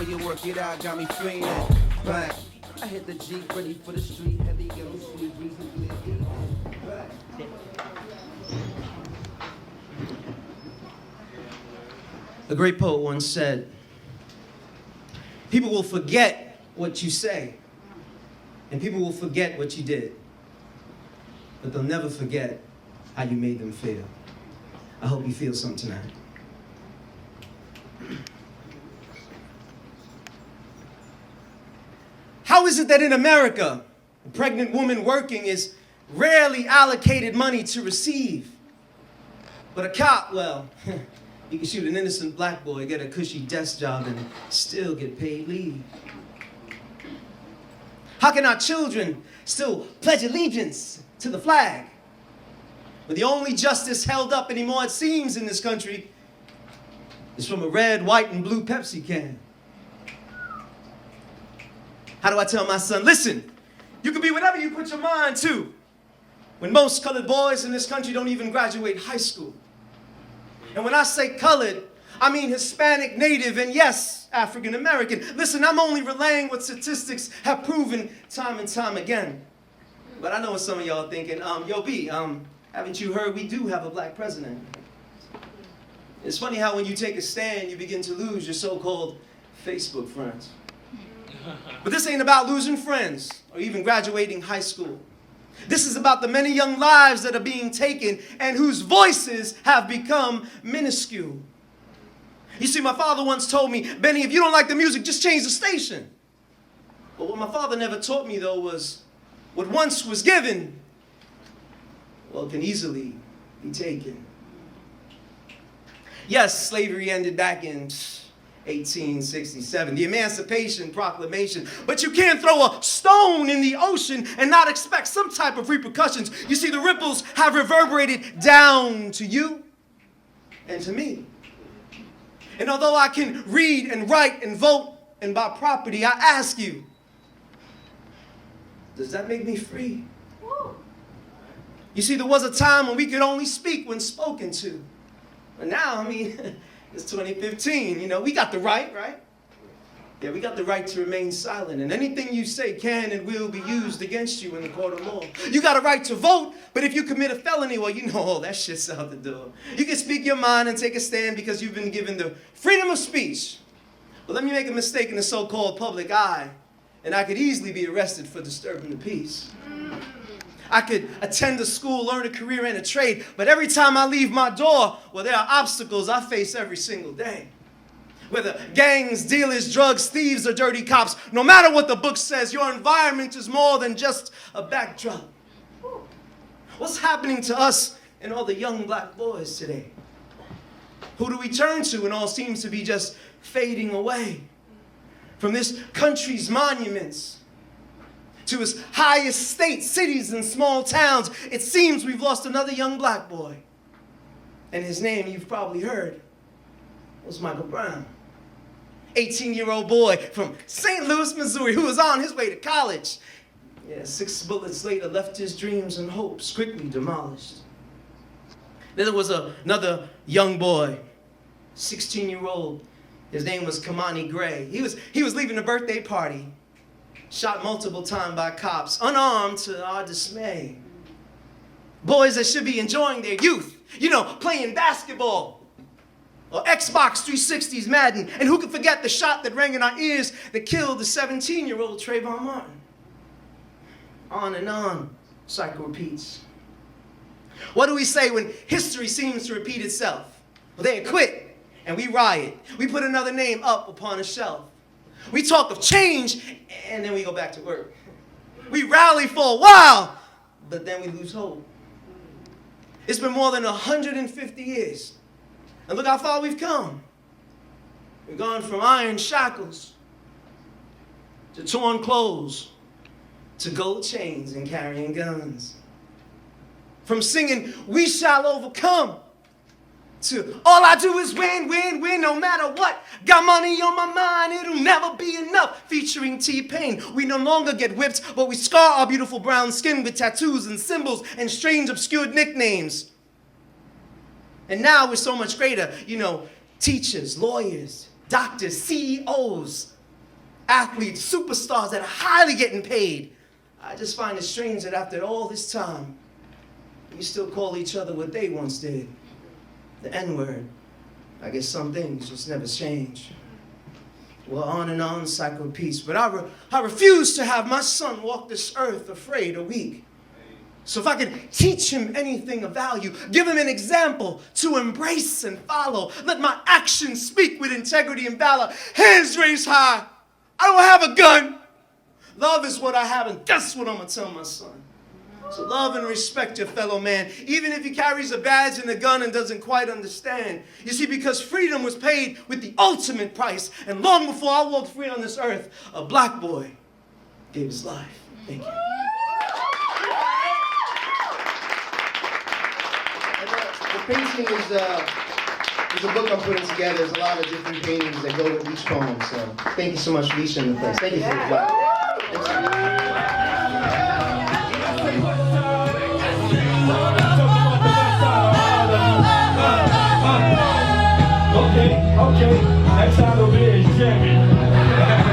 way you work it out got me feeling back. I hit the Jeep, ready for the street. Heavy yellow sweet breeze and back. A great poet once said, people will forget what you say, and people will forget what you did, but they'll never forget how you made them feel. I hope you feel something tonight. How is it that in America, a pregnant woman working is rarely allocated money to receive? But a cop, well, he can shoot an innocent black boy, get a cushy desk job, and still get paid leave. How can our children still pledge allegiance to the flag? But the only justice held up anymore, it seems, in this country is from a red, white, and blue Pepsi can. How do I tell my son, listen, you can be whatever you put your mind to, when most colored boys in this country don't even graduate high school? And when I say colored, I mean Hispanic, Native, and yes, African American. Listen, I'm only relaying what statistics have proven time and time again. But I know what some of y'all are thinking. Yo, B, haven't you heard we do have a black president? It's funny how when you take a stand, you begin to lose your so-called Facebook friends. But this ain't about losing friends or even graduating high school. This is about the many young lives that are being taken and whose voices have become minuscule. You see, my father once told me, Benny, if you don't like the music, just change the station. But what my father never taught me, though, was what once was given, well, can easily be taken. Yes, slavery ended back in 1867, the Emancipation Proclamation. But you can't throw a stone in the ocean and not expect some type of repercussions. You see, the ripples have reverberated down to you and to me. And although I can read and write and vote and buy property, I ask you, does that make me free? You see, there was a time when we could only speak when spoken to. But now, I mean, it's 2015, you know, we got the right? Yeah, we got the right to remain silent, and anything you say can and will be used against you in the court of law. You got a right to vote, but if you commit a felony, well, you know, all that shit's out the door. You can speak your mind and take a stand because you've been given the freedom of speech. But let me make a mistake in the so-called public eye, and I could easily be arrested for disturbing the peace. I could attend a school, learn a career and a trade, but every time I leave my door, well, there are obstacles I face every single day. Whether gangs, dealers, drugs, thieves, or dirty cops, no matter what the book says, your environment is more than just a backdrop. What's happening to us and all the young black boys today? Who do we turn to when all seems to be just fading away? From this country's monuments to its highest states, cities, and small towns, it seems we've lost another young black boy. And his name, you've probably heard, was Michael Brown. 18-year-old boy from St. Louis, Missouri, who was on his way to college. Yeah, 6 bullets later left his dreams and hopes quickly demolished. Then there was another young boy, 16-year-old. His name was Kamani Gray. He was leaving a birthday party, shot multiple times by cops, unarmed to our dismay. Boys that should be enjoying their youth, you know, playing basketball or Xbox 360's Madden. And who could forget the shot that rang in our ears that killed the 17-year-old Trayvon Martin? On and on, cycle repeats. What do we say when history seems to repeat itself? Well, they quit and we riot. We put another name up upon a shelf. We talk of change, and then we go back to work. We rally for a while, but then we lose hope. It's been more than 150 years, and look how far we've come. We've gone from iron shackles to torn clothes to gold chains and carrying guns. From singing, "We shall overcome," to "all I do is win, win, win, no matter what. Got money on my mind, it'll never be enough," featuring T-Pain. We no longer get whipped, but we scar our beautiful brown skin with tattoos and symbols and strange obscured nicknames. And now we're so much greater, you know, teachers, lawyers, doctors, CEOs, athletes, superstars that are highly getting paid. I just find it strange that after all this time, we still call each other what they once did, the N-word. I guess some things just never change. Well, on and on, cycle of peace. But I refuse to have my son walk this earth afraid or weak. So if I could teach him anything of value, give him an example to embrace and follow, let my actions speak with integrity and valor. Hands raised high. I don't have a gun. Love is what I have, and that's what I'm going to tell my son. So love and respect your fellow man, even if he carries a badge and a gun and doesn't quite understand. You see, because freedom was paid with the ultimate price, and long before I walked free on this earth, a black boy gave his life. Thank you. The painting is a book I'm putting together. There's a lot of different paintings that go with each poem. So thank you so much for leashing the place. Thank you for the job. Okay, next time over here is Jimmy.